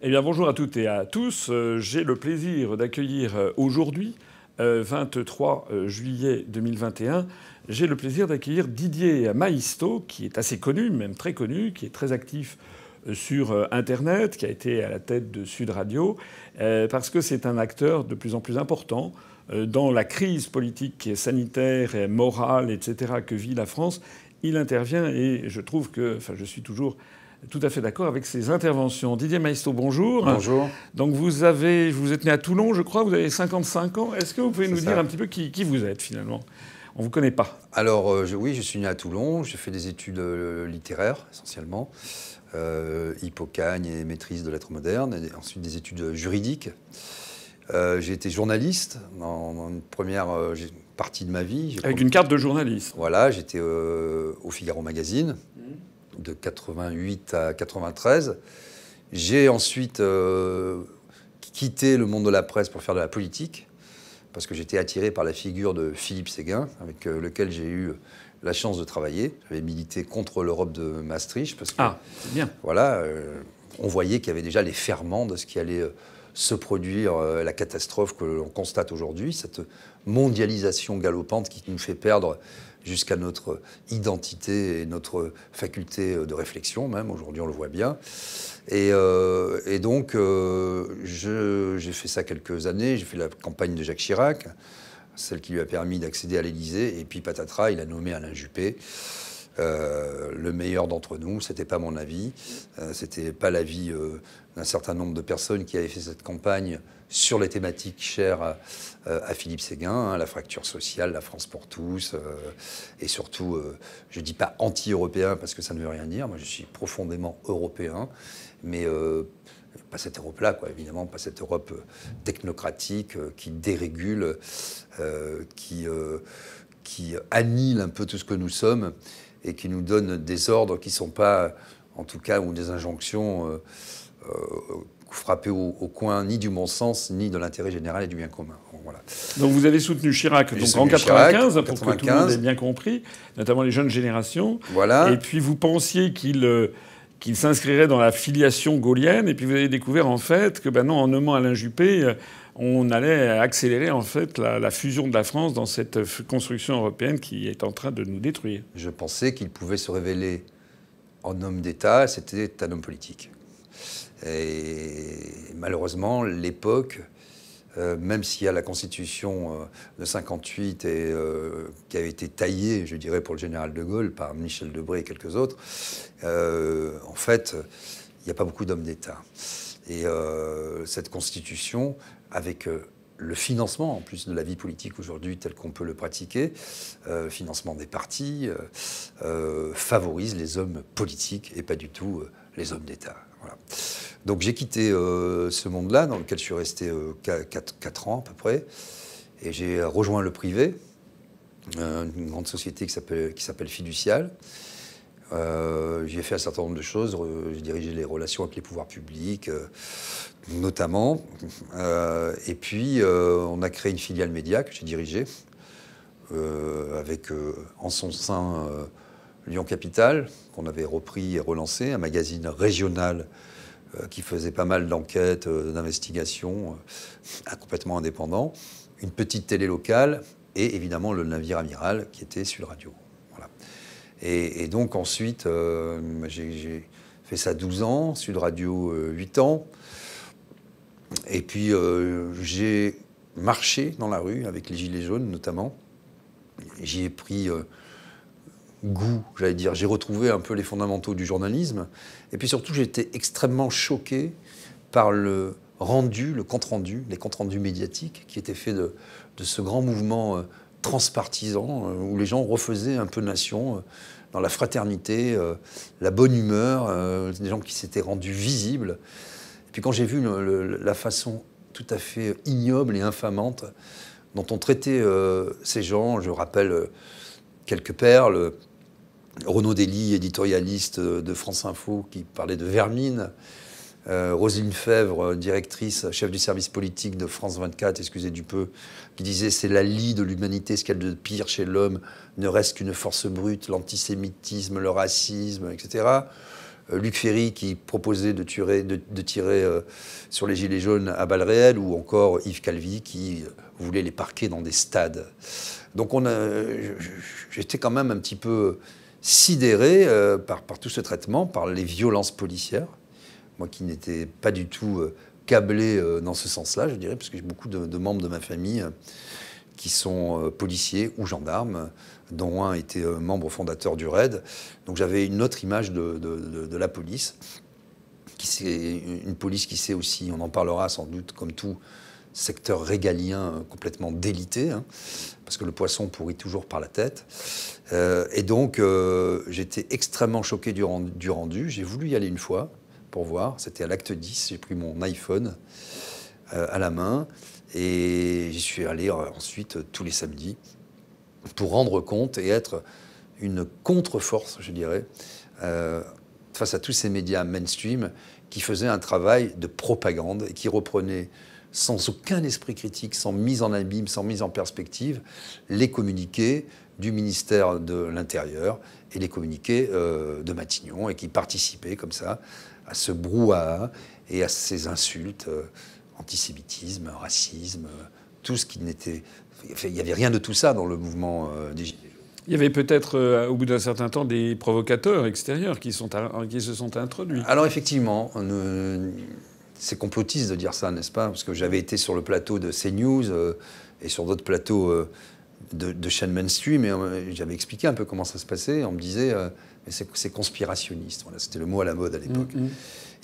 Eh bien, bonjour à toutes et à tous. J'ai le plaisir d'accueillir aujourd'hui, 23 juillet 2021, j'ai le plaisir d'accueillir Didier Mahisto, qui est assez connu, même très connu, qui est très actif sur Internet, qui a été à la tête de Sud Radio, parce que c'est un acteur de plus en plus important dans la crise politique, sanitaire, et morale, etc., que vit la France. Il intervient et je trouve que, je suis toujours tout à fait d'accord avec ses interventions. Didier Mahisto, bonjour. Bonjour. Donc vous êtes né à Toulon, je crois, vous avez 55 ans. Est-ce que vous pouvez nous dire un petit peu qui vous êtes finalement? On ne vous connaît pas. Alors oui, je suis né à Toulon, j'ai fait des études littéraires essentiellement, Hippocagne et maîtrise de lettres modernes, et ensuite des études juridiques. J'ai été journaliste dans une première partie de ma vie. Avec une carte de journaliste. Voilà, j'étais au Figaro Magazine. De 88 à 93. J'ai ensuite quitté le monde de la presse pour faire de la politique, parce que j'étais attiré par la figure de Philippe Séguin, avec lequel j'ai eu la chance de travailler. J'avais milité contre l'Europe de Maastricht, parce que c'est bien. Voilà, on voyait qu'il y avait déjà les ferments de ce qui allait se produire, la catastrophe que l'on constate aujourd'hui, cette mondialisation galopante qui nous fait perdre jusqu'à notre identité et notre faculté de réflexion même. Aujourd'hui, on le voit bien. Et donc, j'ai fait ça quelques années. J'ai fait la campagne de Jacques Chirac, celle qui lui a permis d'accéder à l'Élysée. Et puis, patatras, il a nommé Alain Juppé. Le meilleur d'entre nous, c'était pas mon avis, c'était pas l'avis d'un certain nombre de personnes qui avaient fait cette campagne sur les thématiques chères à Philippe Séguin, la fracture sociale, la France pour tous, et surtout, je dis pas anti-européen parce que ça ne veut rien dire, moi je suis profondément européen, mais pas cette Europe-là, quoi, évidemment, pas cette Europe technocratique qui dérégule, qui annihile un peu tout ce que nous sommes, et qui nous donne des ordres qui ne sont pas, en tout cas, ou des injonctions frappées au coin ni du bon sens, ni de l'intérêt général et du bien commun. Voilà. Donc vous avez soutenu Chirac donc en 95, pour que tout le monde ait bien compris, notamment les jeunes générations. Voilà. Et puis vous pensiez qu'il s'inscrirait dans la filiation gaulienne, et puis vous avez découvert en fait que non, en nommant Alain Juppé, on allait accélérer en fait la fusion de la France dans cette construction européenne qui est en train de nous détruire. Je pensais qu'il pouvait se révéler en homme d'État, c'était un homme politique. Et malheureusement, l'époque, même s'il y a la Constitution de 58 qui avait été taillée, je dirais, pour le général de Gaulle par Michel Debré et quelques autres, en fait, il n'y a pas beaucoup d'hommes d'État. Et cette Constitution, avec le financement en plus de la vie politique aujourd'hui tel qu'on peut le pratiquer, financement des partis, favorise les hommes politiques et pas du tout les hommes d'État. Voilà. Donc j'ai quitté ce monde-là dans lequel je suis resté 4 ans à peu près, et j'ai rejoint le privé, une grande société qui s'appelle Fiducial. J'ai fait un certain nombre de choses, j'ai dirigé les relations avec les pouvoirs publics, notamment. Et puis, on a créé une filiale média que j'ai dirigée, avec en son sein Lyon Capital, qu'on avait repris et relancé, un magazine régional qui faisait pas mal d'enquêtes, d'investigations, complètement indépendant, une petite télé locale et évidemment le navire amiral qui était Sud Radio. Voilà. Et donc ensuite, j'ai fait ça 12 ans, Sud Radio 8 ans. Et puis j'ai marché dans la rue avec les Gilets jaunes notamment. J'y ai pris goût, j'allais dire. J'ai retrouvé un peu les fondamentaux du journalisme. Et puis surtout, j'ai été extrêmement choqué par le rendu, le compte-rendu, les comptes rendus médiatiques qui étaient faits de ce grand mouvement transpartisan où les gens refaisaient un peu nation dans la fraternité, la bonne humeur, des gens qui s'étaient rendus visibles. Et puis quand j'ai vu la façon tout à fait ignoble et infamante dont on traitait ces gens, je rappelle quelques perles, Renaud Dely, éditorialiste de France Info, qui parlait de vermine, Roselyne Fèvre, directrice, chef du service politique de France 24, excusez du peu, qui disait « c'est la lie de l'humanité, ce qu'il y a de pire chez l'homme ne reste qu'une force brute, l'antisémitisme, le racisme, etc. » Luc Ferry qui proposait de tirer sur les gilets jaunes à balles réelles, ou encore Yves Calvi qui voulait les parquer dans des stades. Donc j'étais quand même un petit peu sidéré par tout ce traitement, par les violences policières. Moi qui n'étais pas du tout câblé dans ce sens-là, je dirais, parce que j'ai beaucoup de membres de ma famille qui sont policiers ou gendarmes, dont un était membre fondateur du RAID. Donc j'avais une autre image de la police, une police qui sait aussi, on en parlera sans doute, comme tout secteur régalien complètement délité, hein, parce que le poisson pourrit toujours par la tête. Et donc j'étais extrêmement choqué du rendu. J'ai voulu y aller une fois pour voir, c'était à l'acte 10, j'ai pris mon iPhone à la main, et j'y suis allé ensuite tous les samedis pour rendre compte et être une contre-force, je dirais, face à tous ces médias mainstream qui faisaient un travail de propagande et qui reprenaient sans aucun esprit critique, sans mise en abîme, sans mise en perspective, les communiqués du ministère de l'Intérieur et les communiqués de Matignon, et qui participaient comme ça à ce brouhaha et à ces insultes, antisémitisme, racisme, tout ce qui n'était... Il n'y avait rien de tout ça dans le mouvement des Gilets jaunes. Il y avait peut-être, au bout d'un certain temps, des provocateurs extérieurs qui se sont introduits. Alors effectivement, c'est complotiste de dire ça, n'est-ce pas? Parce que j'avais été sur le plateau de CNews et sur d'autres plateaux de chaînes mainstream, et j'avais expliqué un peu comment ça se passait. On me disait, mais c'est conspirationniste. Voilà, c'était le mot à la mode à l'époque.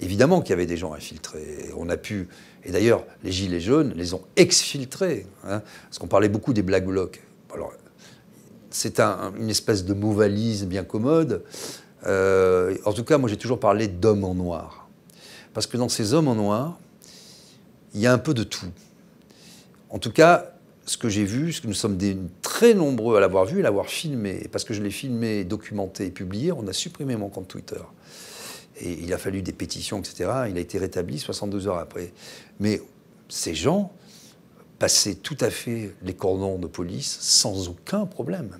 Évidemment qu'il y avait des gens infiltrés. On a pu... Et d'ailleurs, les Gilets jaunes les ont exfiltrés. Hein, parce qu'on parlait beaucoup des Black Blocs. Alors, c'est une espèce de mot-valise bien commode. En tout cas, moi, j'ai toujours parlé d'hommes en noir. Parce que dans ces hommes en noir, il y a un peu de tout. En tout cas, ce que j'ai vu, ce que nous sommes très nombreux à l'avoir vu et l'avoir filmé. Parce que je l'ai filmé, documenté et publié, on a supprimé mon compte Twitter. Et il a fallu des pétitions, etc. Il a été rétabli 62 heures après. Mais ces gens passaient tout à fait les cordons de police sans aucun problème.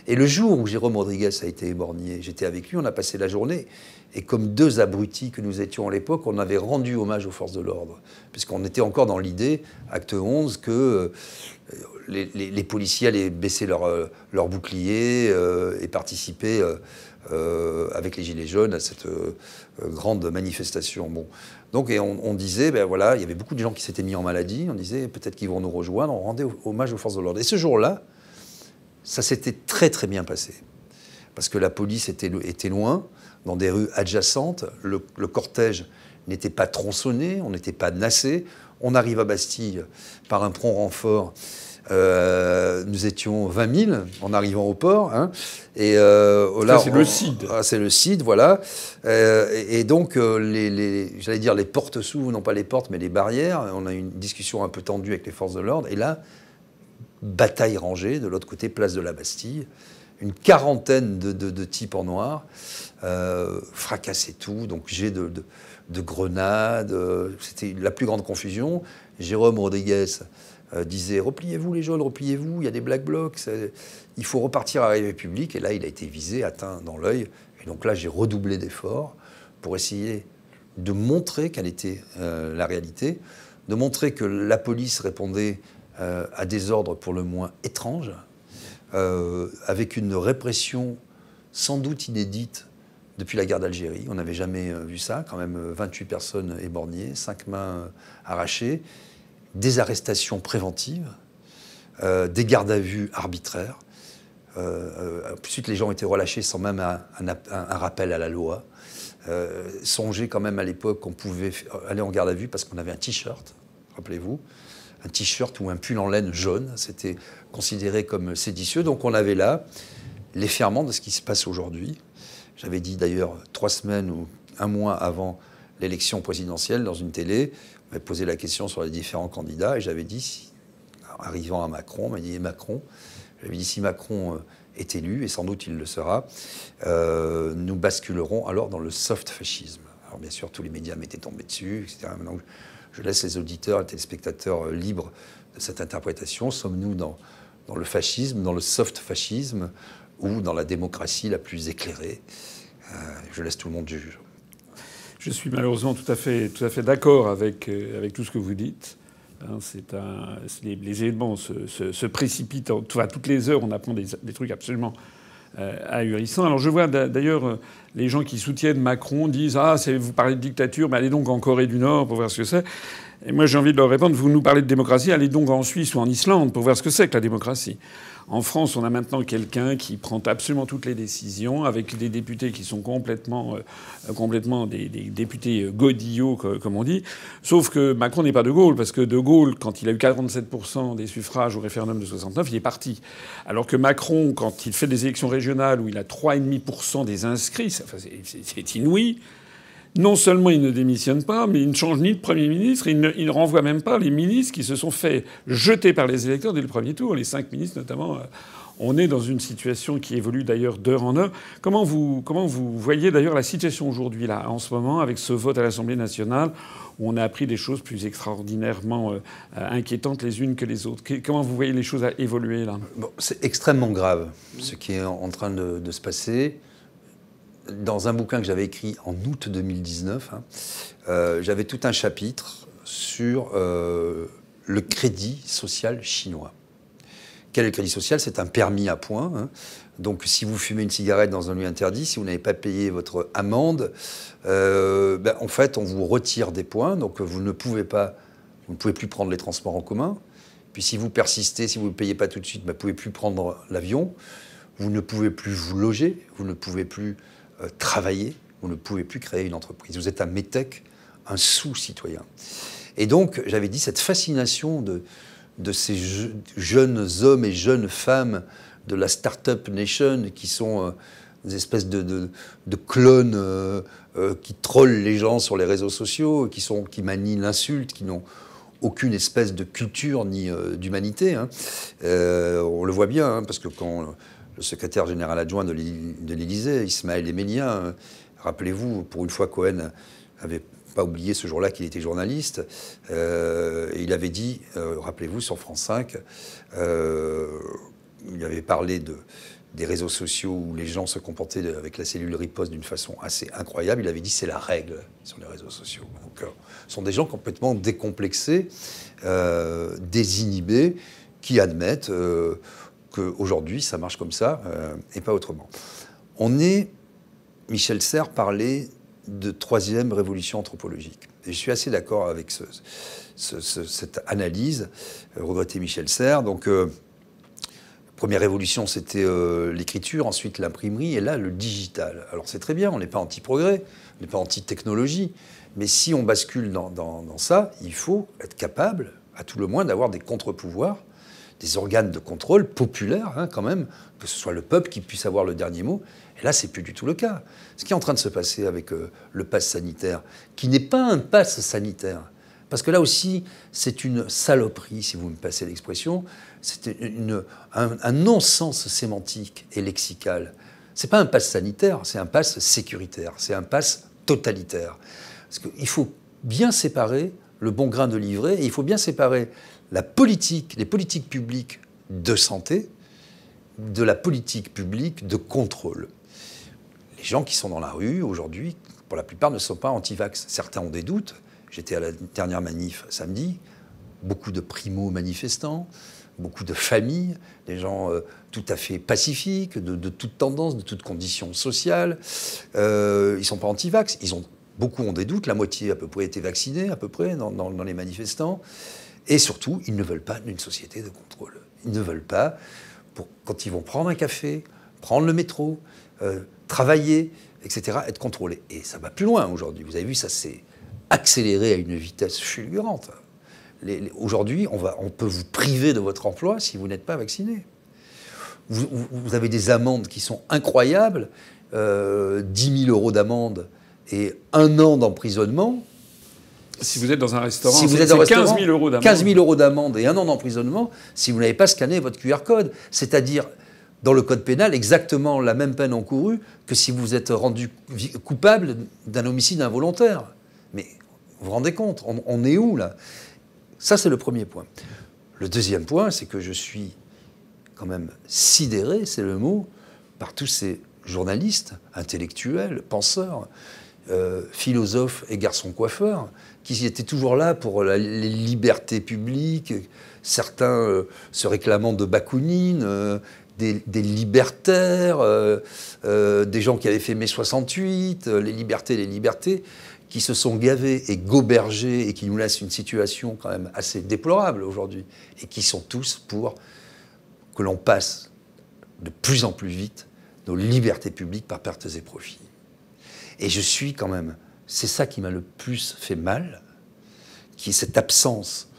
Et le jour où Jérôme Rodriguez a été éborgné, j'étais avec lui, on a passé la journée. Et comme deux abrutis que nous étions à l'époque, on avait rendu hommage aux forces de l'ordre. Puisqu'on était encore dans l'idée, acte 11, que les policiers allaient baisser leur bouclier et participer... avec les Gilets jaunes à cette grande manifestation. Bon. Donc, et on disait, ben voilà, il y avait beaucoup de gens qui s'étaient mis en maladie, on disait peut-être qu'ils vont nous rejoindre, on rendait hommage aux forces de l'ordre. Et ce jour-là, ça s'était très très bien passé. Parce que la police était loin, dans des rues adjacentes, le cortège n'était pas tronçonné, on n'était pas nassé, on arrive à Bastille par un prompt renfort. Nous étions 20 000 en arrivant au port. Hein, et là, c'est le CID. C'est le CID, voilà. Et donc, j'allais dire les portes s'ouvrent, non pas les portes, mais les barrières. On a eu une discussion un peu tendue avec les forces de l'ordre. Et là, bataille rangée, de l'autre côté, place de la Bastille. Une quarantaine de types en noir, fracassaient tout. Donc, jet de grenades. C'était la plus grande confusion. Jérôme Rodriguez disait « Repliez-vous les jaunes, repliez-vous, il y a des Black Blocs, il faut repartir à la République ». Et là, il a été visé, atteint dans l'œil. Et donc là, j'ai redoublé d'efforts pour essayer de montrer quelle était la réalité, de montrer que la police répondait à des ordres pour le moins étranges, avec une répression sans doute inédite depuis la guerre d'Algérie. On n'avait jamais vu ça, quand même 28 personnes éborgnées, 5 mains arrachées, des arrestations préventives, des gardes à vue arbitraires. Ensuite, les gens ont été relâchés sans même un rappel à la loi. Songez quand même à l'époque qu'on pouvait aller en garde à vue parce qu'on avait un t-shirt, rappelez-vous, un t-shirt ou un pull en laine jaune, c'était considéré comme séditieux. Donc on avait là l'effervescence de ce qui se passe aujourd'hui. J'avais dit d'ailleurs 3 semaines ou 1 mois avant l'élection présidentielle dans une télé, on m'avait posé la question sur les différents candidats et j'avais dit, arrivant à Macron, on m'a dit Macron, j'avais dit si Macron est élu, et sans doute il le sera, nous basculerons alors dans le soft fascisme. Alors bien sûr, tous les médias m'étaient tombés dessus, etc. Maintenant, je laisse les auditeurs, les téléspectateurs libres de cette interprétation. Sommes-nous dans le fascisme, dans le soft fascisme, ou dans la démocratie la plus éclairée? Je laisse tout le monde juger. Je suis malheureusement tout à fait d'accord avec tout ce que vous dites. Les événements se précipitent. Enfin, toutes les heures, on apprend des trucs absolument ahurissants. Alors je vois d'ailleurs les gens qui soutiennent Macron disent « Ah, vous parlez de dictature, mais allez donc en Corée du Nord pour voir ce que c'est. » Et moi j'ai envie de leur répondre « Vous nous parlez de démocratie, allez donc en Suisse ou en Islande pour voir ce que c'est que la démocratie. » En France, on a maintenant quelqu'un qui prend absolument toutes les décisions, avec des députés qui sont complètement des députés godillots, comme on dit. Sauf que Macron n'est pas De Gaulle, parce que De Gaulle, quand il a eu 47% des suffrages au référendum de 69, il est parti. Alors que Macron, quand il fait des élections régionales où il a 3,5% des inscrits, c'est inouï. Non seulement il ne démissionne pas, mais il ne change ni de Premier ministre, il ne renvoie même pas les ministres qui se sont fait jeter par les électeurs dès le premier tour. Les 5 ministres notamment. On est dans une situation qui évolue d'ailleurs d'heure en heure. Comment vous voyez d'ailleurs la situation aujourd'hui, là, en ce moment, avec ce vote à l'Assemblée nationale, où on a appris des choses plus extraordinairement inquiétantes les unes que les autres? Comment vous voyez les choses évoluer, là? Bon, c'est extrêmement grave, ce qui est en train de se passer. Dans un bouquin que j'avais écrit en août 2019, j'avais tout un chapitre sur le crédit social chinois. Quel est le crédit social? C'est un permis à points. Donc si vous fumez une cigarette dans un lieu interdit, si vous n'avez pas payé votre amende, en fait, on vous retire des points. Donc vous ne pouvez plus prendre les transports en commun. Puis si vous persistez, si vous ne payez pas tout de suite, vous ne pouvez plus prendre l'avion. Vous ne pouvez plus vous loger. Vous ne pouvez plus travailler, vous ne pouvez plus créer une entreprise. Vous êtes un métèque, un sous-citoyen. Et donc, j'avais dit, cette fascination de ces jeunes hommes et jeunes femmes de la Startup Nation qui sont des espèces de clones qui trollent les gens sur les réseaux sociaux, qui manient l'insulte, qui n'ont aucune espèce de culture ni d'humanité. On le voit bien, parce que quand le secrétaire général adjoint de l'Élysée, Ismaël Emelien, rappelez-vous, pour une fois, Cohen n'avait pas oublié ce jour-là qu'il était journaliste. Il avait dit, rappelez-vous, sur France 5, il avait parlé des réseaux sociaux où les gens se comportaient avec la cellule riposte d'une façon assez incroyable. Il avait dit c'est la règle sur les réseaux sociaux. Donc, ce sont des gens complètement décomplexés, désinhibés, qui admettent qu'aujourd'hui, ça marche comme ça et pas autrement. Michel Serres parlait de troisième révolution anthropologique. Et je suis assez d'accord avec cette analyse. Regretté Michel Serres. Donc, première révolution, c'était l'écriture, ensuite l'imprimerie, et là, le digital. Alors, c'est très bien, on n'est pas anti-progrès, on n'est pas anti-technologie, mais si on bascule dans ça, il faut être capable, à tout le moins, d'avoir des contre-pouvoirs, des organes de contrôle populaires, quand même, que ce soit le peuple qui puisse avoir le dernier mot. Et là, c'est plus du tout le cas. Ce qui est en train de se passer avec le pass sanitaire, qui n'est pas un pass sanitaire, parce que là aussi, c'est une saloperie, si vous me passez l'expression, c'est un non-sens sémantique et lexical. C'est pas un pass sanitaire, c'est un pass sécuritaire, c'est un pass totalitaire. Parce qu'il faut bien séparer le bon grain de livret, et il faut bien séparer les politiques publiques de santé de la politique publique de contrôle. Les gens qui sont dans la rue aujourd'hui, pour la plupart, ne sont pas anti-vax. Certains ont des doutes. J'étais à la dernière manif samedi, beaucoup de primo-manifestants, beaucoup de familles, des gens tout à fait pacifiques, de toute tendance, de toute condition sociale. Ils ne sont pas anti-vax. Beaucoup ont des doutes. La moitié à peu près étaient vaccinés, à peu près, dans les manifestants. Et surtout, ils ne veulent pas d'une société de contrôle. Ils ne veulent pas, quand ils vont prendre un café, prendre le métro, travailler, etc., être contrôlés. Et ça va plus loin aujourd'hui. Vous avez vu, ça s'est accéléré à une vitesse fulgurante. Aujourd'hui, on peut vous priver de votre emploi si vous n'êtes pas vacciné. Vous avez des amendes qui sont incroyables, 10 000 € d'amende et 1 an d'emprisonnement. Si vous êtes dans un restaurant, c'est 15 000 € d'amende. 15 000 € d'amende et 1 an d'emprisonnement si vous n'avez pas scanné votre QR code. C'est-à-dire, dans le code pénal, exactement la même peine encourue que si vous êtes rendu coupable d'un homicide involontaire. Mais vous vous rendez compte, on est où, là? Ça, c'est le premier point. Le deuxième point, c'est que je suis quand même sidéré, c'est le mot, par tous ces journalistes, intellectuels, penseurs, philosophes et garçons coiffeurs, qui étaient toujours là pour les libertés publiques, certains se réclamant de Bakounine, des libertaires, des gens qui avaient fait mai 68, les libertés, qui se sont gavés et gobergés et qui nous laissent une situation quand même assez déplorable aujourd'hui, et qui sont tous pour que l'on passe de plus en plus vite nos libertés publiques par pertes et profits. Et je suis quand même, c'est ça qui m'a le plus fait mal, qui est cette absence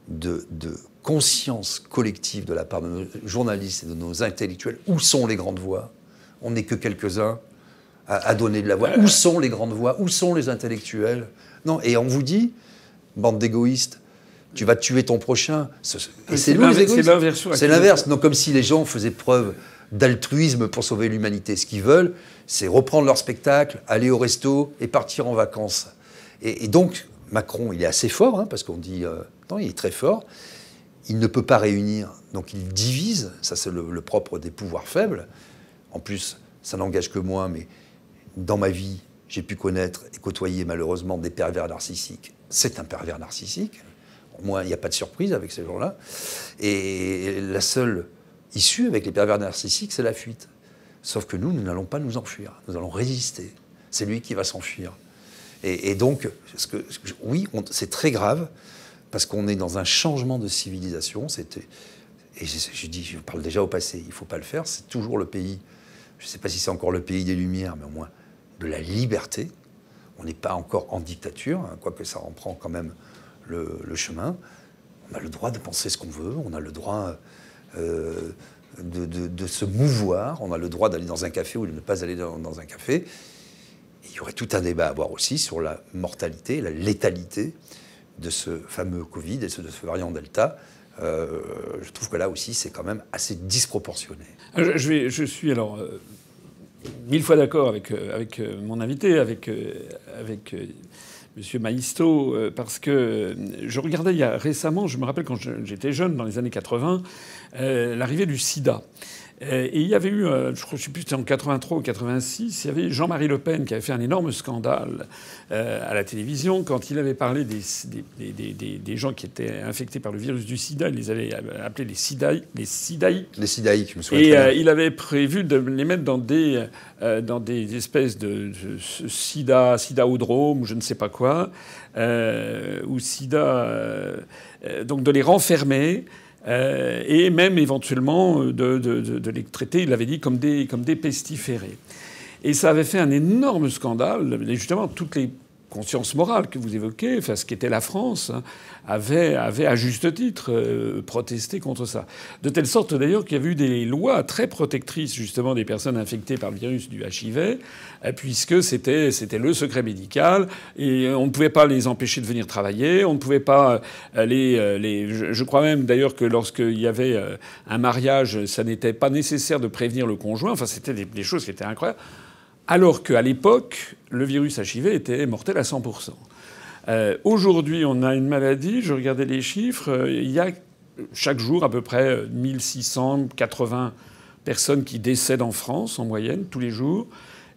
de conscience collective de la part de nos journalistes et de nos intellectuels. Où sont les grandes voix? On n'est que quelques-uns à donner de la voix. Où sont les grandes voix? Où sont les intellectuels? Non, et on vous dit, bande d'égoïstes, tu vas tuer ton prochain. Et c'est nous les égoïstes. C'est l'inverse. Non, comme si les gens faisaient preuve d'altruisme pour sauver l'humanité. Ce qu'ils veulent, c'est reprendre leur spectacle, aller au resto et partir en vacances. Et donc, Macron, il est assez fort, hein, parce qu'on dit... non, il est très fort. Il ne peut pas réunir, donc il divise. Ça, c'est le propre des pouvoirs faibles. En plus, ça n'engage que moi, mais dans ma vie, j'ai pu connaître et côtoyer malheureusement des pervers narcissiques. C'est un pervers narcissique. Moi, il n'y a pas de surprise avec ces gens-là. Et la seule issue avec les pervers narcissiques, c'est la fuite. Sauf que nous n'allons pas nous enfuir. Nous allons résister. C'est lui qui va s'enfuir. Et donc, oui, c'est très grave, parce qu'on est dans un changement de civilisation. Et je parle déjà au passé, il ne faut pas le faire. C'est toujours le pays, je ne sais pas si c'est encore le pays des Lumières, mais au moins de la liberté. On n'est pas encore en dictature, hein, quoique ça en prend quand même le chemin. On a le droit de penser ce qu'on veut, on a le droit de se mouvoir, on a le droit d'aller dans un café ou de ne pas aller dans un café. Et il y aurait tout un débat à avoir aussi sur la mortalité, la létalité de ce fameux Covid et de ce variant Delta. Je trouve que là aussi, c'est quand même assez disproportionné. Je suis alors 1000 fois d'accord avec mon invité, avec Monsieur Maisto, parce que je regardais récemment, je me rappelle quand j'étais jeune, dans les années 80, l'arrivée du sida. Et il y avait eu, je ne sais plus, c'était en 83 ou 86, il y avait Jean-Marie Le Pen qui avait fait un énorme scandale à la télévision quand il avait parlé des gens qui étaient infectés par le virus du sida. Il les avait appelés les sidaïques. Les sidaïques, je me souviens. Et il avait prévu de les mettre dans des espèces de sidaodrome ou je ne sais pas quoi, ou sida, donc de les renfermer. Et même éventuellement de les traiter, il l'avait dit, comme des pestiférés. Et ça avait fait un énorme scandale. Et justement, toutes les consciences morales que vous évoquez, enfin, ce qu'était la France, hein, avait à juste titre protesté contre ça. De telle sorte d'ailleurs qu'il y avait eu des lois très protectrices justement des personnes infectées par le virus du HIV, puisque c'était le secret médical et on ne pouvait pas les empêcher de venir travailler, on ne pouvait pas je crois même d'ailleurs que lorsqu'il y avait un mariage, ça n'était pas nécessaire de prévenir le conjoint. Enfin, c'était des choses qui étaient incroyables. Alors qu'à l'époque, le virus HIV était mortel à 100%. Aujourd'hui, on a une maladie, je regardais les chiffres, il y a chaque jour à peu près 1680 personnes qui décèdent en France en moyenne, tous les jours.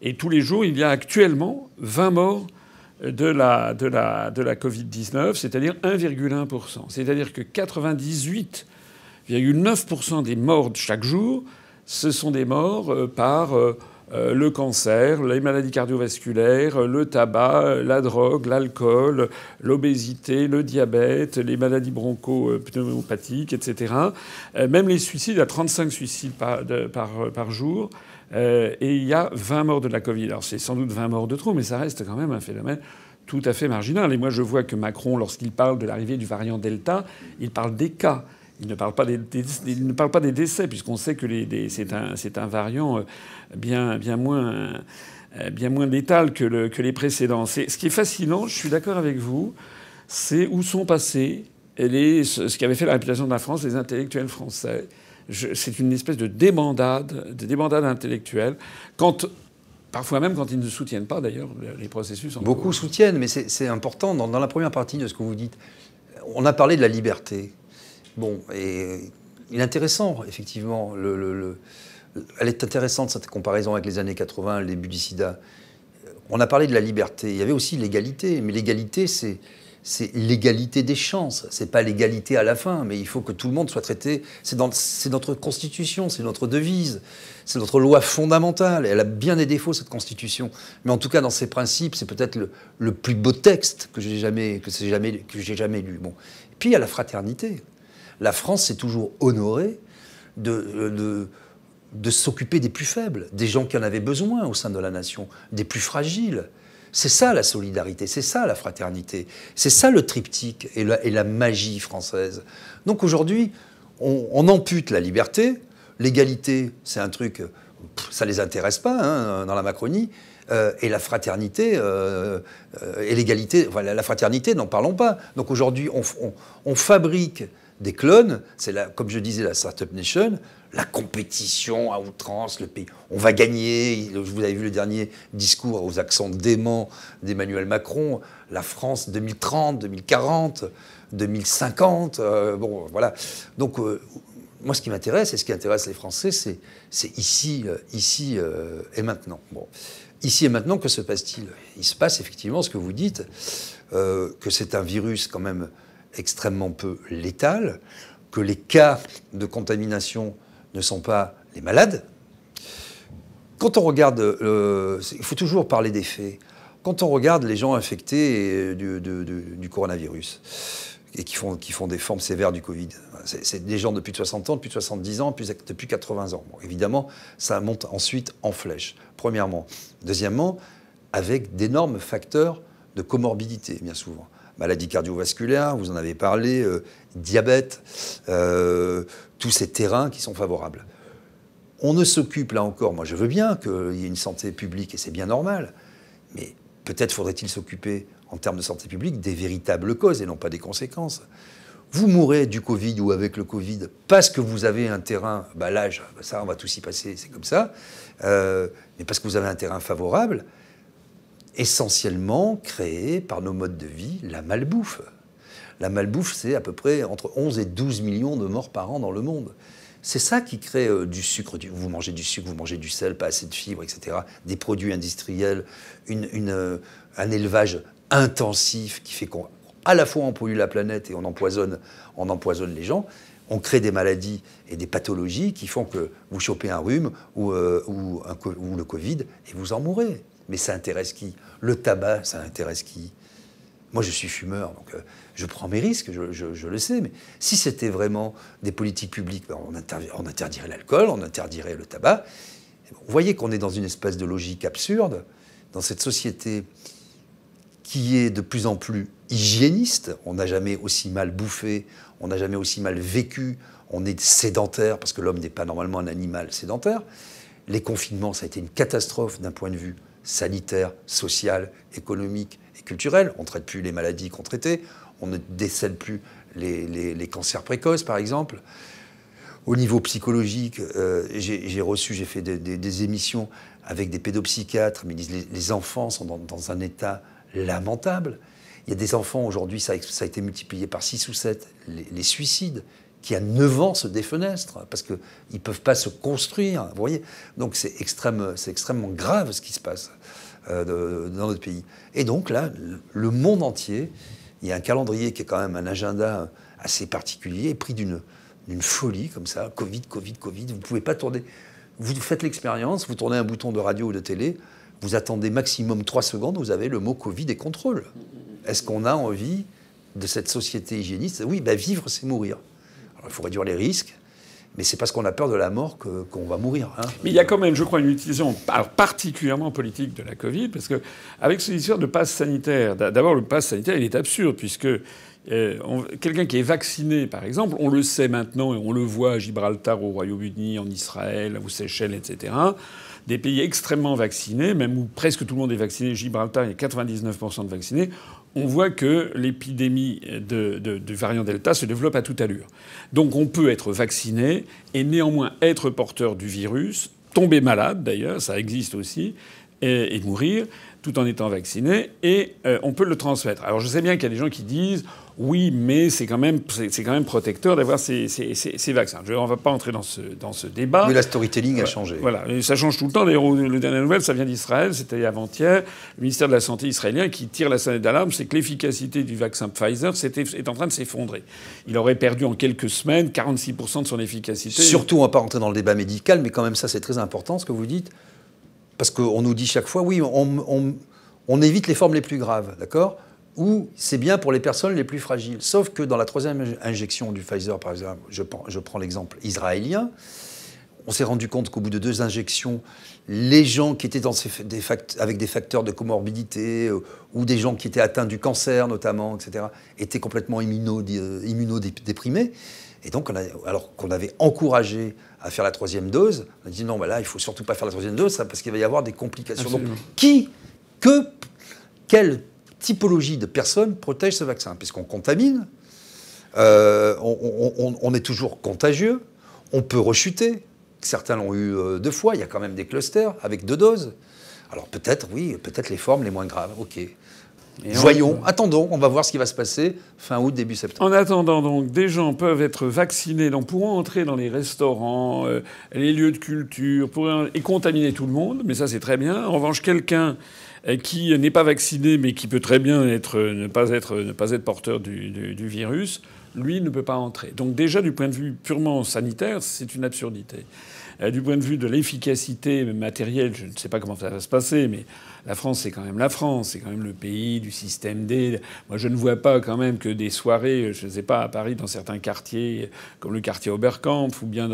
Et tous les jours, il y a actuellement 20 morts de la Covid-19, c'est-à-dire 1,1%. C'est-à-dire que 98,9% des morts de chaque jour, ce sont des morts par... le cancer, les maladies cardiovasculaires, le tabac, la drogue, l'alcool, l'obésité, le diabète, les maladies broncho-pneumopathiques, etc. Même les suicides, il y a 35 suicides par jour. Et il y a 20 morts de la Covid. Alors c'est sans doute 20 morts de trop, mais ça reste quand même un phénomène tout à fait marginal. Et moi je vois que Macron, lorsqu'il parle de l'arrivée du variant Delta, il parle des cas. Il ne parle pas des décès, puisqu'on sait que c'est un variant bien moins létal que les précédents. Ce qui est fascinant, je suis d'accord avec vous, c'est où sont passés ce qui avait fait la réputation de la France, les intellectuels français. C'est une espèce de débandade intellectuelle. Parfois même quand ils ne soutiennent pas, d'ailleurs, les processus. Beaucoup soutiennent, mais c'est important. Dans la première partie de ce que vous dites, on a parlé de la liberté. Bon, et il est intéressant, effectivement, elle est intéressante, cette comparaison avec les années 80, le début du sida. On a parlé de la liberté. Il y avait aussi l'égalité. Mais l'égalité, c'est l'égalité des chances. C'est pas l'égalité à la fin, mais il faut que tout le monde soit traité. C'est notre constitution, c'est notre devise, c'est notre loi fondamentale. Elle a bien des défauts, cette constitution. Mais en tout cas, dans ses principes, c'est peut-être le plus beau texte que j'ai jamais lu. Bon. Et puis, il y a la fraternité. La France s'est toujours honorée de s'occuper des plus faibles, des gens qui en avaient besoin au sein de la nation, des plus fragiles. C'est ça la solidarité, c'est ça la fraternité, c'est ça le triptyque et la magie française. Donc aujourd'hui, on ampute la liberté, l'égalité, c'est un truc, ça les intéresse pas hein, dans la Macronie, et la fraternité et l'égalité, enfin, la fraternité, n'en parlons pas. Donc aujourd'hui, on fabrique des clones, c'est comme je disais la Startup Nation, la compétition à outrance, le pays. On va gagner. Vous avez vu le dernier discours aux accents déments d'Emmanuel Macron. La France 2030, 2040, 2050. Bon, voilà. Donc, moi, ce qui m'intéresse et ce qui intéresse les Français, c'est ici et maintenant. Bon. Ici et maintenant, que se passe-t-il? Il se passe effectivement ce que vous dites, que c'est un virus quand même extrêmement peu létal, que les cas de contamination ne sont pas les malades. Quand on regarde, il faut toujours parler des faits. Quand on regarde les gens infectés du coronavirus et qui font des formes sévères du Covid, c'est des gens de plus de 60 ans, de plus de 70 ans, depuis 80 ans. Bon, évidemment, ça monte ensuite en flèche, premièrement. Deuxièmement, avec d'énormes facteurs de comorbidité, bien souvent. Maladie cardiovasculaire, vous en avez parlé, diabète, tous ces terrains qui sont favorables. On ne s'occupe, là encore, moi je veux bien qu'il y ait une santé publique, et c'est bien normal, mais peut-être faudrait-il s'occuper, en termes de santé publique, des véritables causes et non pas des conséquences. Vous mourrez du Covid ou avec le Covid parce que vous avez un terrain, l'âge, ça on va tous y passer, c'est comme ça, mais parce que vous avez un terrain favorable, essentiellement créé par nos modes de vie, la malbouffe. La malbouffe, c'est à peu près entre 11 et 12 millions de morts par an dans le monde. C'est ça qui crée du sucre. Vous mangez du sucre, vous mangez du sel, pas assez de fibres, etc. Des produits industriels, un élevage intensif qui fait qu'à la fois on pollue la planète et on empoisonne les gens. On crée des maladies et des pathologies qui font que vous chopez un rhume ou le Covid et vous en mourrez. Mais ça intéresse qui? Le tabac, ça intéresse qui? Moi, je suis fumeur, donc je prends mes risques, je le sais. Mais si c'était vraiment des politiques publiques, on interdirait l'alcool, on interdirait le tabac. Vous voyez qu'on est dans une espèce de logique absurde, dans cette société qui est de plus en plus hygiéniste. On n'a jamais aussi mal bouffé, on n'a jamais aussi mal vécu. On est sédentaire, parce que l'homme n'est pas normalement un animal sédentaire. Les confinements, ça a été une catastrophe d'un point de vue sanitaire, social, économique et culturel. On ne traite plus les maladies qu'on traitait. On ne décèle plus les cancers précoces, par exemple. Au niveau psychologique, j'ai fait des émissions avec des pédopsychiatres, mais ils disent les enfants sont dans un état lamentable. Il y a des enfants, aujourd'hui, ça a été multiplié par 6 ou 7, les suicides, qui à 9 ans se défenestrent, parce qu'ils ne peuvent pas se construire, vous voyez. Donc c'est extrêmement grave ce qui se passe dans notre pays. Et donc là, le monde entier, il y a un calendrier qui est quand même un agenda assez particulier, est pris d'une folie comme ça, Covid, Covid, Covid. Vous ne pouvez pas tourner. Vous faites l'expérience, vous tournez un bouton de radio ou de télé, vous attendez maximum 3 secondes, vous avez le mot Covid et contrôle. Est-ce qu'on a envie de cette société hygiéniste? Oui, vivre, c'est mourir. Alors, il faut réduire les risques, mais c'est parce qu'on a peur de la mort qu'on va mourir. Hein. Mais il y a quand même, je crois, une utilisation particulièrement politique de la Covid, parce qu'avec cette histoire de passe sanitaire, d'abord le passe sanitaire, il est absurde, puisque quelqu'un qui est vacciné, par exemple, on le sait maintenant et on le voit à Gibraltar, au Royaume-Uni, en Israël, aux Seychelles, etc., des pays extrêmement vaccinés, même où presque tout le monde est vacciné, Gibraltar, il y a 99% de vaccinés, on voit que l'épidémie du variant Delta se développe à toute allure. Donc on peut être vacciné et néanmoins être porteur du virus, tomber malade d'ailleurs, ça existe aussi, et mourir tout en étant vacciné, et on peut le transmettre. Alors je sais bien qu'il y a des gens qui disent oui, mais c'est quand même protecteur d'avoir ces vaccins. On ne va pas entrer dans ce débat. Mais la storytelling a changé. Voilà, et ça change tout le temps. D'ailleurs, le dernier nouvelle, ça vient d'Israël, c'était avant-hier. Le ministère de la Santé israélien qui tire la sonnette d'alarme, c'est que l'efficacité du vaccin Pfizer est en train de s'effondrer. Il aurait perdu en quelques semaines 46% de son efficacité. Surtout, on ne va pas rentrer dans le débat médical, mais quand même ça, c'est très important ce que vous dites. Parce qu'on nous dit chaque fois, oui, on évite les formes les plus graves, d'accord ? Ou c'est bien pour les personnes les plus fragiles. Sauf que dans la 3e injection du Pfizer, par exemple, je prends l'exemple israélien, on s'est rendu compte qu'au bout de 2 injections, les gens qui étaient avec des facteurs de comorbidité ou des gens qui étaient atteints du cancer notamment, etc., étaient complètement immunodéprimés. Et donc, alors qu'on avait encouragé à faire la 3e dose, on a dit non, là, il ne faut surtout pas faire la 3e dose, parce qu'il va y avoir des complications. Absolument. Donc, quelle typologie de personnes protège ce vaccin? Puisqu'on contamine, on est toujours contagieux, on peut rechuter. Certains l'ont eu 2 fois, il y a quand même des clusters avec 2 doses. Alors peut-être, oui, peut-être les formes les moins graves, ok. Attendons, on va voir ce qui va se passer fin août, début septembre. En attendant, donc, des gens peuvent être vaccinés, donc pourront entrer dans les restaurants, les lieux de culture, et contaminer tout le monde, mais ça c'est très bien. En revanche, quelqu'un qui n'est pas vacciné, mais qui peut très bien ne pas être porteur du virus, lui ne peut pas entrer. Donc déjà, du point de vue purement sanitaire, c'est une absurdité. Du point de vue de l'efficacité matérielle, je ne sais pas comment ça va se passer, mais la France, c'est quand même la France. C'est quand même le pays du système D. Moi, je ne vois pas quand même que des soirées, je ne sais pas, à Paris, dans certains quartiers, comme le quartier Oberkampf, ou bien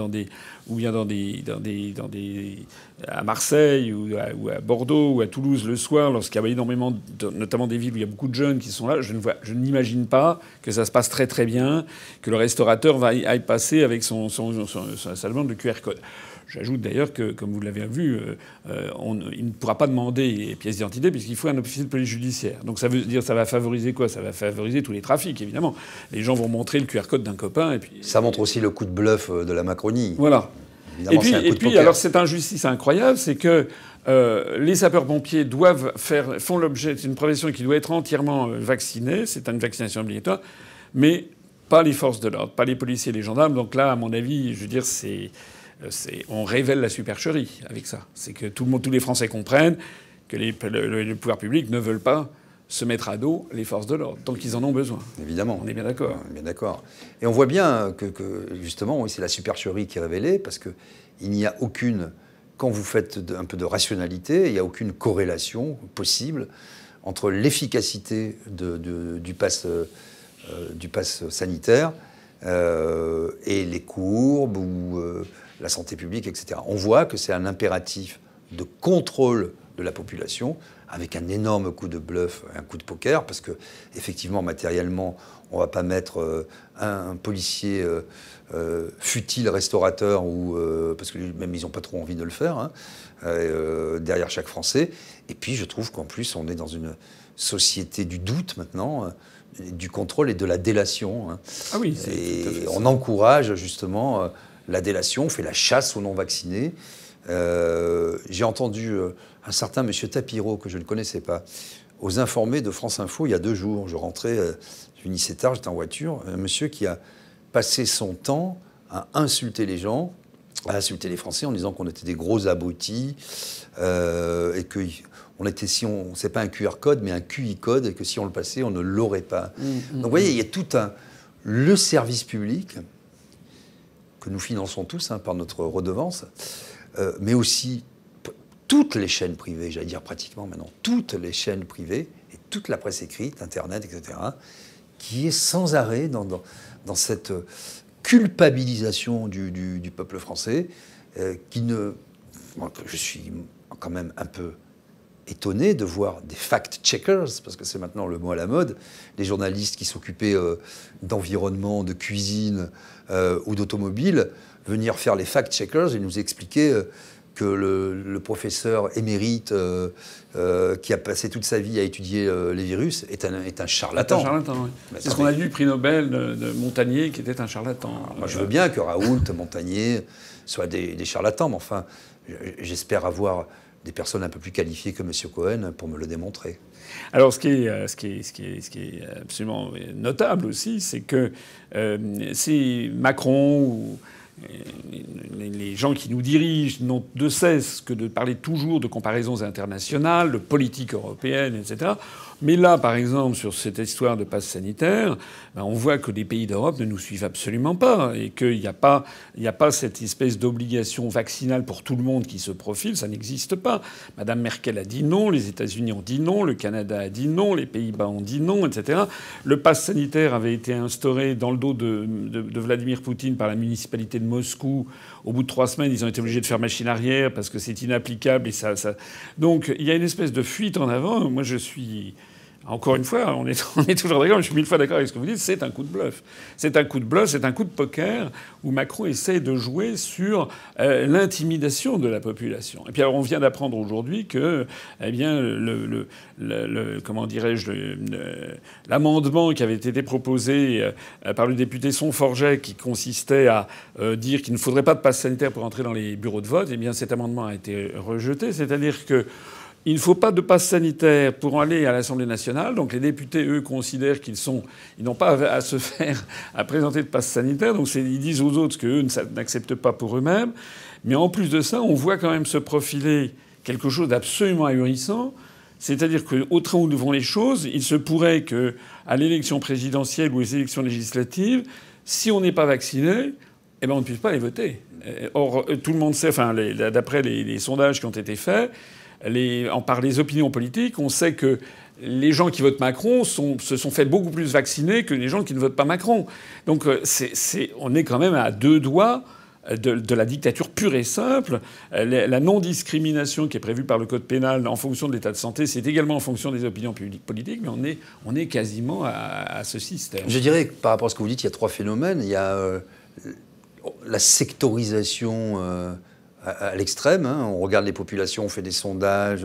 à Marseille, ou à Bordeaux, ou à Toulouse le soir, lorsqu'il y a énormément, notamment des villes où il y a beaucoup de jeunes qui sont là, je n'imagine pas que ça se passe très très bien, que le restaurateur aille passer avec sa demande de QR code. J'ajoute d'ailleurs que, comme vous l'avez vu, il ne pourra pas demander pièce d'identité puisqu'il faut un officier de police judiciaire. Donc ça veut dire ça va favoriser quoi? Ça va favoriser tous les trafics, évidemment. Les gens vont montrer le QR code d'un copain et puis... Ça montre aussi le coup de bluff de la Macronie. Voilà. Et puis alors cette injustice incroyable, c'est que les sapeurs-pompiers font l'objet d'une profession qui doit être entièrement vaccinée. C'est une vaccination obligatoire, mais pas les forces de l'ordre, pas les policiers et les gendarmes. Donc là, à mon avis, je veux dire, on révèle la supercherie avec ça. C'est que tous les Français comprennent que les pouvoirs publics ne veulent pas se mettre à dos les forces de l'ordre, tant qu'ils en ont besoin. Évidemment. On est bien d'accord. On est bien d'accord. Et on voit bien que justement, oui, c'est la supercherie qui est révélée, parce qu'il n'y a aucune... Quand vous faites un peu de rationalité, il n'y a aucune corrélation possible entre l'efficacité du pass sanitaire et les courbes ou la santé publique, etc. On voit que c'est un impératif de contrôle de la population, avec un énorme coup de bluff, un coup de poker, parce que effectivement, matériellement, on ne va pas mettre un policier fut-il restaurateur, parce que même ils n'ont pas trop envie de le faire, hein, derrière chaque Français. Et puis je trouve qu'en plus, on est dans une société du doute maintenant, du contrôle et de la délation. Hein. Ah oui, et on encourage justement la délation, on fait la chasse aux non-vaccinés. J'ai entendu un certain monsieur Tapiro, que je ne connaissais pas, aux informés de France Info il y a 2 jours. Je rentrais, je finissais tard, j'étais en voiture, un monsieur qui a passé son temps à insulter les gens, à insulter les Français en disant qu'on était des gros abrutis et que c'est pas un QR code mais un QI code, et que si on le passait, on ne l'aurait pas. Donc vous voyez, il y a tout le service public que nous finançons tous par notre redevance, mais aussi toutes les chaînes privées, j'allais dire pratiquement maintenant, toutes les chaînes privées et toute la presse écrite, Internet, etc., qui est sans arrêt dans cette culpabilisation du peuple français, je suis quand même un peu étonné de voir des fact-checkers, parce que c'est maintenant le mot à la mode, les journalistes qui s'occupaient d'environnement, de cuisine ou d'automobile, venir faire les fact-checkers et nous expliquer que le professeur émérite qui a passé toute sa vie à étudier les virus est un charlatan. C'est un charlatan, oui. C'est ce qu'on a vu du prix Nobel de Montagnier, qui était un charlatan. Moi, je veux bien que Raoult, Montagnier soient des charlatans, mais enfin, j'espère avoir des personnes un peu plus qualifiées que M. Cohen pour me le démontrer. Alors, ce qui est absolument notable aussi, c'est que c'est Macron ou les gens qui nous dirigent n'ont de cesse que de parler toujours de comparaisons internationales, de politique européenne, etc. Mais là, par exemple, sur cette histoire de passe sanitaire, on voit que les pays d'Europe ne nous suivent absolument pas et qu'il n'y a pas cette espèce d'obligation vaccinale pour tout le monde qui se profile. Ça n'existe pas. Madame Merkel a dit non, les États-Unis ont dit non, le Canada a dit non, les Pays-Bas ont dit non, etc. Le passe sanitaire avait été instauré dans le dos de Vladimir Poutine par la municipalité de Moscou. Au bout de 3 semaines, ils ont été obligés de faire machine arrière parce que c'est inapplicable. Donc il y a une espèce de fuite en avant. Moi, je suis... Encore une fois, on est toujours d'accord, je suis 1000 fois d'accord avec ce que vous dites, c'est un coup de bluff. C'est un coup de bluff, c'est un coup de poker où Macron essaie de jouer sur l'intimidation de la population. Et puis alors on vient d'apprendre aujourd'hui que, eh bien, comment dirais-je, l'amendement qui avait été proposé par le député Sonforget, qui consistait à dire qu'il ne faudrait pas de passe sanitaire pour entrer dans les bureaux de vote, eh bien cet amendement a été rejeté. C'est-à-dire que il ne faut pas de passe sanitaire pour aller à l'Assemblée nationale. Donc les députés, eux, considèrent qu'ils n'ont pas à présenter de passe sanitaire. Donc ils disent aux autres qu'eux n'acceptent pas pour eux-mêmes. Mais en plus de ça, on voit quand même se profiler quelque chose d'absolument ahurissant. C'est-à-dire qu'au train où nous vont les choses, il se pourrait qu'à l'élection présidentielle ou aux élections législatives, si on n'est pas vacciné, eh ben on ne puisse pas les voter. Or, tout le monde sait, d'après les sondages qui ont été faits, par les opinions politiques, on sait que les gens qui votent Macron se sont fait beaucoup plus vacciner que les gens qui ne votent pas Macron. Donc on est quand même à 2 doigts de la dictature pure et simple. La non-discrimination qui est prévue par le code pénal en fonction de l'état de santé, c'est également en fonction des opinions politiques, mais on est quasiment à ce système. Je dirais que par rapport à ce que vous dites, il y a 3 phénomènes. Il y a la sectorisation à l'extrême. On regarde les populations, on fait des sondages,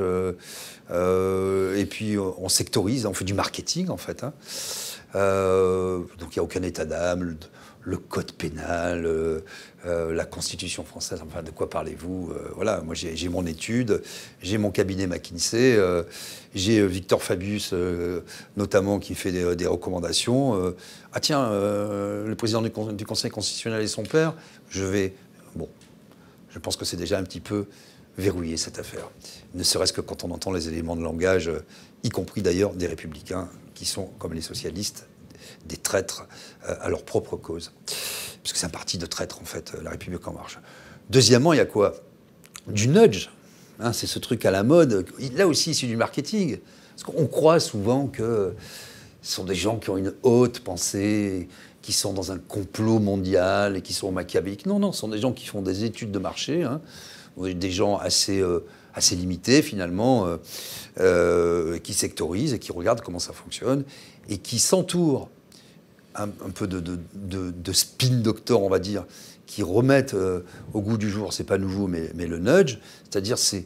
et puis on sectorise, on fait du marketing en fait. Donc il n'y a aucun état d'âme, le code pénal, la Constitution française, enfin de quoi parlez-vous? Voilà, moi j'ai mon étude, j'ai mon cabinet McKinsey, j'ai Victor Fabius notamment qui fait des recommandations. Ah tiens, le président du Conseil constitutionnel et son père, je pense que c'est déjà un petit peu verrouillé, cette affaire. Ne serait-ce que quand on entend les éléments de langage, y compris d'ailleurs des républicains, qui sont, comme les socialistes, des traîtres à leur propre cause. Parce que c'est un parti de traîtres, en fait, La République En Marche. Deuxièmement, il y a quoi? Du nudge. C'est ce truc à la mode. Là aussi, c'est du marketing. Parce qu'on croit souvent que ce sont des gens qui ont une haute pensée, qui sont dans un complot mondial et qui sont machiavéliques. Non, ce sont des gens qui font des études de marché, des gens assez limités finalement, qui sectorisent et qui regardent comment ça fonctionne et qui s'entourent un peu de spin doctor, on va dire, qui remettent au goût du jour, c'est pas nouveau, mais le nudge, c'est-à-dire c'est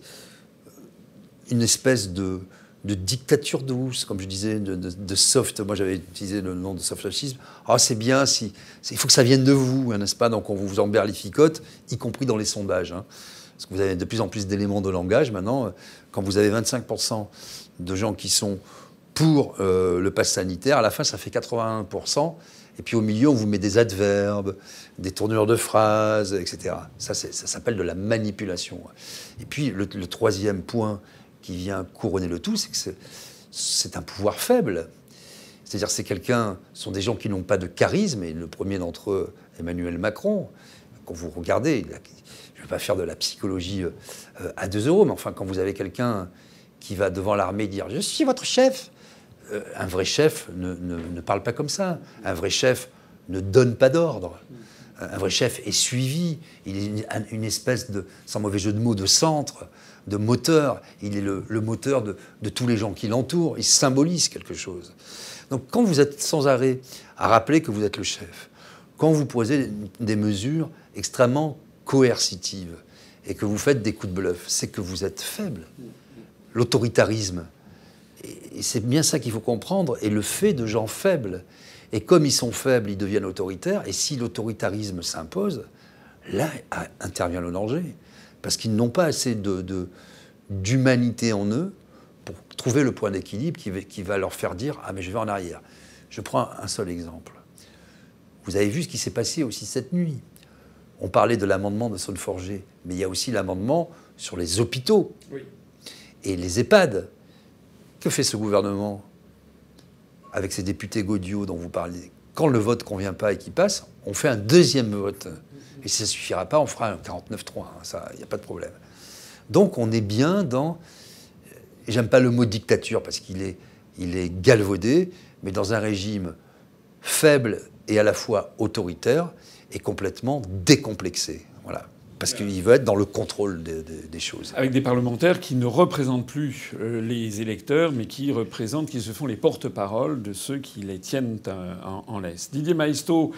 une espèce de dictature douce, comme je disais, de soft. Moi, j'avais utilisé le nom de soft-fascisme. Ah, c'est bien, il faut que ça vienne de vous, n'est-ce pas? Donc, on vous emberlificote, y compris dans les sondages. Parce que vous avez de plus en plus d'éléments de langage maintenant. Quand vous avez 25% de gens qui sont pour le pass sanitaire, à la fin, ça fait 81%. Et puis, au milieu, on vous met des adverbes, des tournures de phrases, etc. Ça s'appelle de la manipulation. Et puis, le troisième point qui vient couronner le tout, c'est que c'est un pouvoir faible. C'est-à-dire ce sont des gens qui n'ont pas de charisme, et le premier d'entre eux, Emmanuel Macron, quand vous regardez, je ne vais pas faire de la psychologie à 2 euros, mais enfin, quand vous avez quelqu'un qui va devant l'armée dire « Je suis votre chef », un vrai chef ne parle pas comme ça. Un vrai chef ne donne pas d'ordre. Un vrai chef est suivi. Il est une espèce de, sans mauvais jeu de mots, de centre, de moteur. Il est le moteur de tous les gens qui l'entourent. Il symbolise quelque chose. Donc quand vous êtes sans arrêt à rappeler que vous êtes le chef, quand vous posez des mesures extrêmement coercitives et que vous faites des coups de bluff, c'est que vous êtes faible. L'autoritarisme, et c'est bien ça qu'il faut comprendre, est le fait de gens faibles. Et comme ils sont faibles, ils deviennent autoritaires. Et si l'autoritarisme s'impose, là intervient le danger. Parce qu'ils n'ont pas assez d'humanité en eux pour trouver le point d'équilibre qui va leur faire dire « Ah, mais je vais en arrière ». Je prends un seul exemple. Vous avez vu ce qui s'est passé aussi cette nuit. On parlait de l'amendement de Sonneforger, mais il y a aussi l'amendement sur les hôpitaux et les EHPAD. Que fait ce gouvernement avec ces députés Gaudiot dont vous parlez? Quand le vote ne convient pas et qu'il passe, on fait un deuxième vote. Et si ça ne suffira pas, on fera un 49-3. Ça, il n'y a pas de problème. Donc on est bien dans... J'aime pas le mot dictature parce qu'il est galvaudé, mais dans un régime faible et à la fois autoritaire et complètement décomplexé. Voilà. Parce qu'il veut être dans le contrôle des choses. Avec des parlementaires qui ne représentent plus les électeurs, mais qui se font les porte-paroles de ceux qui les tiennent en laisse. Didier Maistre,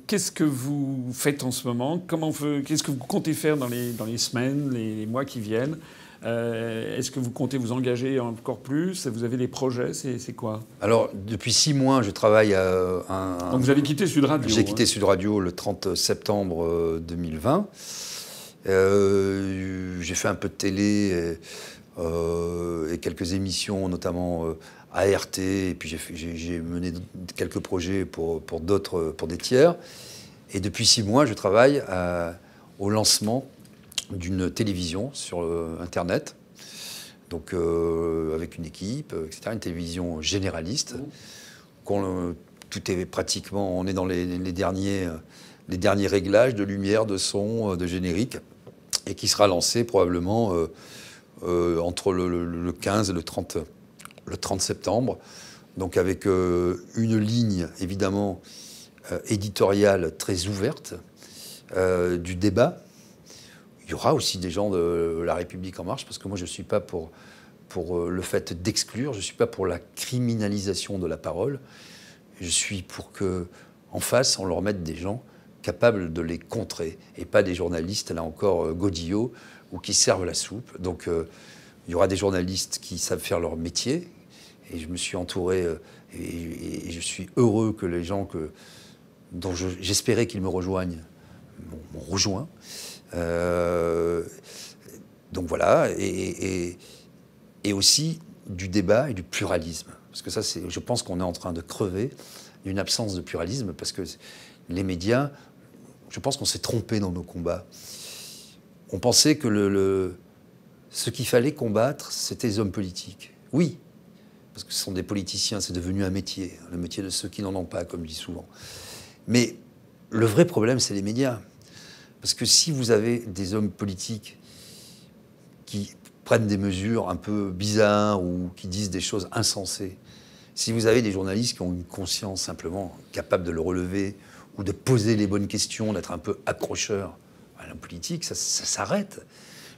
qu'est-ce que vous faites en ce moment? Qu'est-ce que vous comptez faire dans les semaines, les mois qui viennent? Est-ce que vous comptez vous engager encore plus? Vous avez des projets? C'est quoi? Alors, depuis 6 mois, je travaille à Donc vous avez quitté Sud Radio? J'ai quitté Sud Radio le 30 septembre 2020. J'ai fait un peu de télé et quelques émissions, notamment à RT. Et puis j'ai mené quelques projets pour des tiers. Et depuis 6 mois, je travaille au lancement d'une télévision sur Internet, donc avec une équipe, etc., une télévision généraliste. Tout est pratiquement, on est dans les derniers réglages de lumière, de son, de générique, et qui sera lancée probablement entre le 15 et le 30 septembre, donc avec une ligne évidemment éditoriale très ouverte, du débat. Il y aura aussi des gens de La République En Marche, parce que moi, je ne suis pas pour le fait d'exclure, je ne suis pas pour la criminalisation de la parole. Je suis pour qu'en face, on leur mette des gens capables de les contrer, et pas des journalistes, là encore, godillots, ou qui servent la soupe. Donc, il y aura des journalistes qui savent faire leur métier, et je me suis entouré, et je suis heureux que les gens dont j'espérais qu'ils me rejoignent m'ont rejoint. Donc voilà, et aussi du débat et du pluralisme. Parce que ça, je pense qu'on est en train de crever d'une absence de pluralisme, parce que les médias, je pense qu'on s'est trompé dans nos combats. On pensait que ce qu'il fallait combattre, c'était les hommes politiques. Oui, parce que ce sont des politiciens, c'est devenu un métier, le métier de ceux qui n'en ont pas, comme je dis souvent. Mais le vrai problème, c'est les médias. Parce que si vous avez des hommes politiques qui prennent des mesures un peu bizarres ou qui disent des choses insensées, si vous avez des journalistes qui ont une conscience simplement capable de le relever ou de poser les bonnes questions, d'être un peu accrocheurs à la politique, ça s'arrête.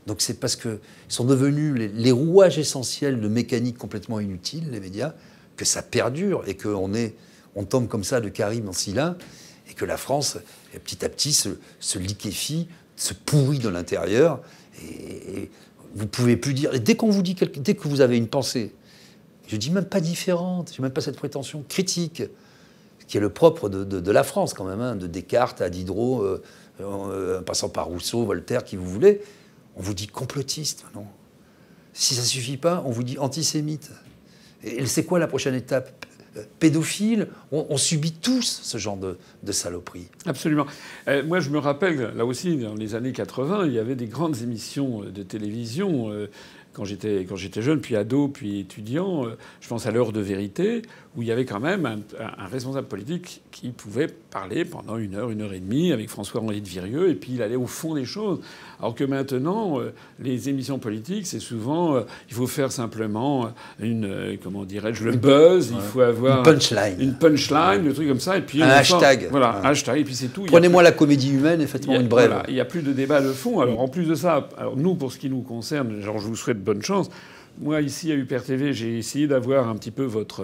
Donc c'est parce qu'ils sont devenus les rouages essentiels de mécaniques complètement inutiles, les médias, que ça perdure et qu'on tombe comme ça de Karim en Scylla, et que la France, petit à petit, se liquéfie, se pourrit de l'intérieur, et vous ne pouvez plus dire... Et dès qu'on vous dit dès que vous avez une pensée, je ne dis même pas différente, je n'ai même pas cette prétention critique, qui est le propre de la France quand même, hein, de Descartes à Diderot, en passant par Rousseau, Voltaire, qui vous voulez, on vous dit complotiste, non? Si ça ne suffit pas, on vous dit antisémite. Et c'est quoi la prochaine étape? Pédophiles, on subit tous ce genre de saloperies. Absolument. Moi, je me rappelle, là aussi, dans les années 80, il y avait des grandes émissions de télévision. Quand j'étais jeune, puis ado, puis étudiant, je pense à l'heure de vérité, où il y avait quand même un responsable politique qui pouvait parler pendant 1 heure, 1 heure et demie avec François-Henri de Virieu, et puis il allait au fond des choses. Alors que maintenant, les émissions politiques, c'est souvent, il faut faire simplement comment dirais-je, le buzz, il faut avoir une punchline, le truc comme ça, et puis un hashtag. Voilà, un hashtag, et puis c'est tout. Prenez-moi la comédie humaine et faites-moi une brève. Voilà, il n'y a plus de débat de fond. Alors en plus de ça, nous, pour ce qui nous concerne, genre, je vous souhaite bonne chance. Moi, ici, à UPR TV, j'ai essayé d'avoir un petit peu votre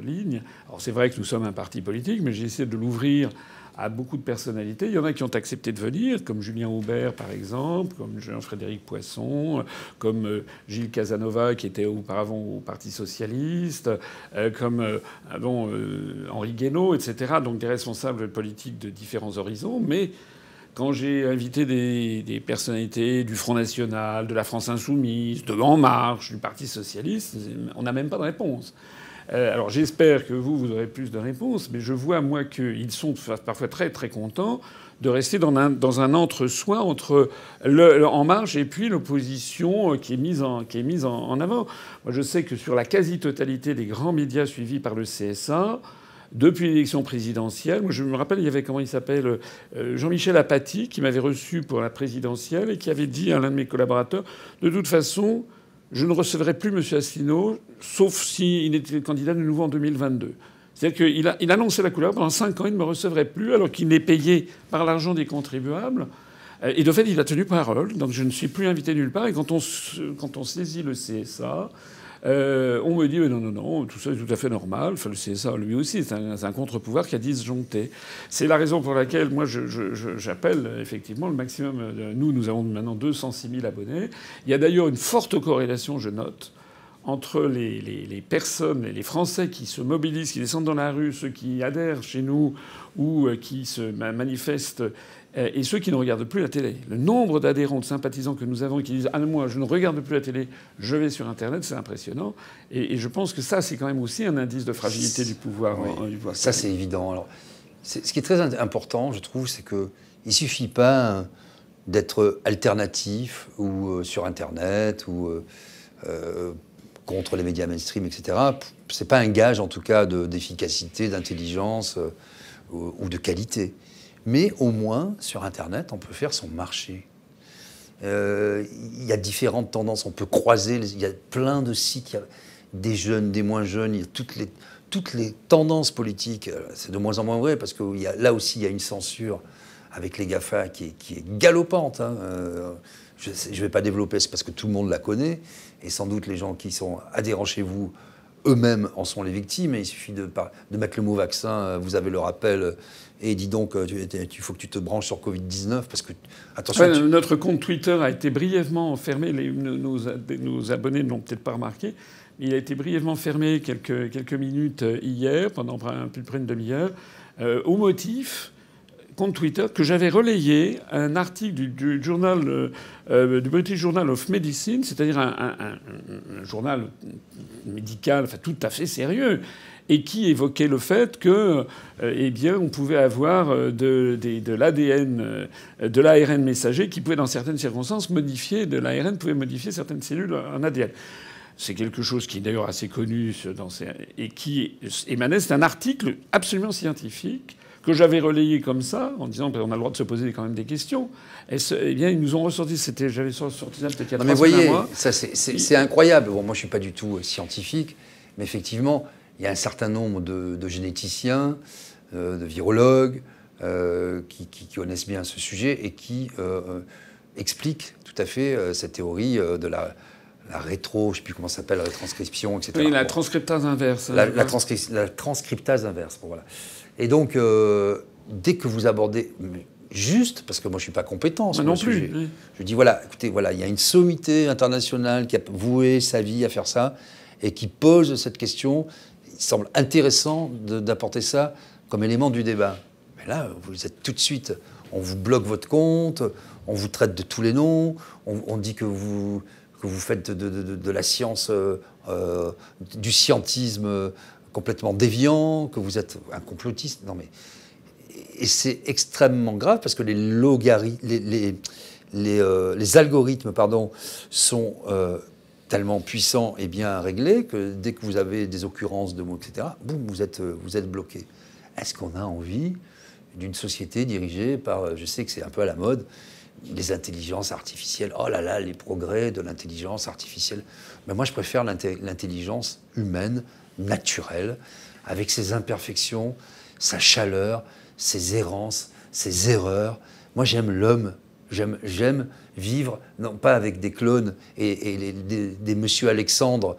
ligne. Alors, c'est vrai que nous sommes un parti politique, mais j'ai essayé de l'ouvrir à beaucoup de personnalités. Il y en a qui ont accepté de venir, comme Julien Aubert, par exemple, comme Jean-Frédéric Poisson, comme Gilles Casanova, qui était auparavant au Parti socialiste, comme Henri Guénaud, etc. Donc, des responsables politiques de différents horizons. Mais quand j'ai invité des personnalités du Front National, de la France Insoumise, de En Marche, du Parti Socialiste, on n'a même pas de réponse. Alors j'espère que vous aurez plus de réponses, mais je vois, moi, qu'ils sont parfois très très contents de rester dans un entre-soi entre En Marche et puis l'opposition qui est mise en avant. Moi, je sais que sur la quasi-totalité des grands médias suivis par le CSA, depuis l'élection présidentielle, moi je me rappelle, il y avait, comment il s'appelle, Jean-Michel Apathy, qui m'avait reçu pour la présidentielle et qui avait dit à l'un de mes collaborateurs, de toute façon, je ne recevrai plus M. Asselineau, sauf s'il était candidat de nouveau en 2022. C'est-à-dire qu'il a annoncé la couleur. Pendant 5 ans, il ne me recevrait plus, alors qu'il n'est payé par l'argent des contribuables. Et de fait, il a tenu parole. Donc je ne suis plus invité nulle part. Et quand on saisit le CSA, on me dit non, tout ça est tout à fait normal. Enfin, le CSA, lui aussi, c'est un contre-pouvoir qui a disjoncté. C'est la raison pour laquelle moi j'appelle effectivement le maximum. Nous avons maintenant 206 000 abonnés. Il y a d'ailleurs une forte corrélation, je note, entre les personnes, les Français qui se mobilisent, qui descendent dans la rue, ceux qui adhèrent chez nous ou qui se manifestent, et ceux qui ne regardent plus la télé. Le nombre d'adhérents, de sympathisants que nous avons qui disent « Ah, moi, je ne regarde plus la télé, je vais sur Internet », c'est impressionnant. Et je pense que ça, c'est quand même aussi un indice de fragilité du pouvoir. Oui, ça, c'est évident. Alors, ce qui est très important, je trouve, c'est qu'il ne suffit pas d'être alternatif ou sur Internet ou contre les médias mainstream, etc. Ce n'est pas un gage, en tout cas, d'efficacité, d'intelligence ou de qualité. Mais au moins, sur Internet, on peut faire son marché. Il y a différentes tendances. On peut croiser. Il y a plein de sites. Il y a des jeunes, des moins jeunes. Il y a toutes les tendances politiques. C'est de moins en moins vrai parce que là aussi, il y a une censure avec les GAFA qui est galopante. Hein. Je ne vais pas développer, c'est parce que tout le monde la connaît. Et sans doute les gens qui sont adhérents chez vous, eux-mêmes en sont les victimes. Et il suffit de mettre le mot vaccin, vous avez le rappel. Et dis donc, il faut que tu te branches sur Covid-19 parce que... Attention, ouais, notre compte Twitter a été brièvement fermé. Nos abonnés ne l'ont peut-être pas remarqué. Mais il a été brièvement fermé quelques minutes hier, pendant plus près d'une demi-heure, au motif, compte Twitter, que j'avais relayé un article du journal, du British Journal of Medicine, c'est-à-dire un journal médical, enfin, tout à fait sérieux, et qui évoquait le fait que, eh bien, on pouvait avoir de l'ADN, de l'ARN messager qui pouvait, dans certaines circonstances, l'ARN pouvait modifier certaines cellules en ADN. C'est quelque chose qui est d'ailleurs assez connu et qui émanait. C'est un article absolument scientifique que j'avais relayé comme ça, en disant qu'on a le droit de se poser quand même des questions. Eh bien, ils nous ont ressorti. J'avais sorti ça peut-être il y a 3 semaines. Mais voyez, ça c'est incroyable. Bon, moi, je suis pas du tout scientifique, mais effectivement, il y a un certain nombre de généticiens, de virologues qui connaissent bien ce sujet et qui expliquent tout à fait cette théorie de la rétro, je ne sais plus comment ça s'appelle, la retranscription, etc. Oui, la transcriptase inverse. La transcriptase inverse, bon, voilà. Et donc, dès que vous abordez... Juste, parce que moi je ne suis pas compétent sur le sujet. Oui. Je dis voilà, écoutez, voilà, il y a une sommité internationale qui a voué sa vie à faire ça et qui pose cette question. Il semble intéressant d'apporter ça comme élément du débat. Mais là, vous êtes tout de suite, on vous bloque votre compte, on vous traite de tous les noms, on dit que vous faites de la science, du scientisme complètement déviant, que vous êtes un complotiste. Non mais... Et c'est extrêmement grave parce que les algorithmes sont tellement puissants et bien réglés que dès que vous avez des occurrences de mots, etc., boum, vous êtes bloqué. Est-ce qu'on a envie d'une société dirigée par, je sais que c'est un peu à la mode, les intelligences artificielles? Oh là là, les progrès de l'intelligence artificielle. Mais moi, je préfère l'intelligence humaine, naturelle, avec ses imperfections, sa chaleur, ses errances, ses erreurs. Moi, j'aime l'homme. J'aime vivre, non pas avec des clones et des monsieur Alexandre